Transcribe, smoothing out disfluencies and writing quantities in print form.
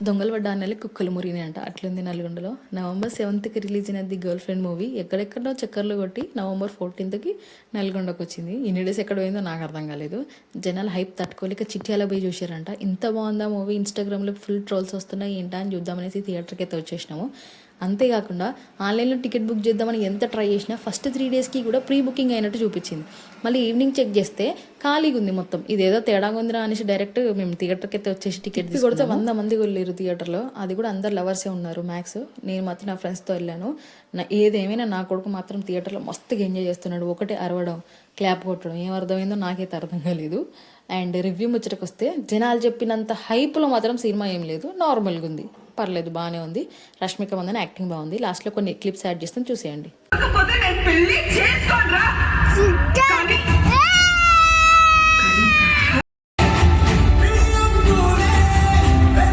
దొంగలు పడ్డ అన్నెలకి కుక్కలు మురిగినాయి అంట. అట్లుంది నల్గొండలో. November 7th రిలీజ్ అయిన ది గర్ల్ ఫ్రెండ్ మూవీ ఎక్కడెక్కడో చక్కర్లు కొట్టి November 14th నల్గొండకు వచ్చింది. ఇన్ని డేస్ ఎక్కడ పోయిందో నాకు అర్థం కాలేదు. జనాలు హైప్ తట్టుకోలేక చిట్యాల పోయి చూసారంట. ఇంత బాగుందా మూవీ, ఇన్స్టాగ్రామ్లో ఫుల్ ట్రోల్స్ వస్తున్నాయి ఏంటా అని చూద్దామనేసి థియేటర్కి అయితే వచ్చేసినాము. అంతేకాకుండా ఆన్లైన్లో టికెట్ బుక్ చేద్దామని ఎంత ట్రై చేసినా ఫస్ట్ 3 daysకి కూడా ప్రీ బుకింగ్ అయినట్టు చూపించింది. మళ్ళీ ఈవినింగ్ చెక్ చేస్తే ఖాళీగా ఉంది మొత్తం. ఇదేదో తేడాగా ఉందిరా అనేసి డైరెక్ట్ మేము థియేటర్కి అయితే వచ్చేసి టికెట్ కొడితే 100 మంది వెళ్ళారు థియేటర్లో. అది కూడా అందరు లవర్సే ఉన్నారు మ్యాక్స్. నేను మాత్రం నా ఫ్రెండ్స్తో వెళ్ళాను. ఏదేమైనా నా కొడుకు మాత్రం థియేటర్లో మస్తుగా ఎంజాయ్ చేస్తున్నాడు. ఒకటే అరవడం, క్లాప్ కొట్టడం, ఏం అర్థమైందో నాకైతే అర్థం కాలేదు. అండ్ రివ్యూ ముచ్చటకు వస్తే జనాలు చెప్పినంత హైప్లో మాత్రం సినిమా ఏం లేదు, నార్మల్గా ఉంది, పర్లేదు, బాగానే ఉంది. రష్మిక మందన యాక్టింగ్ బాగుంది. లాస్ట్లో కొన్ని క్లిప్స్ యాడ్ చేస్తాను, చూసేయండి.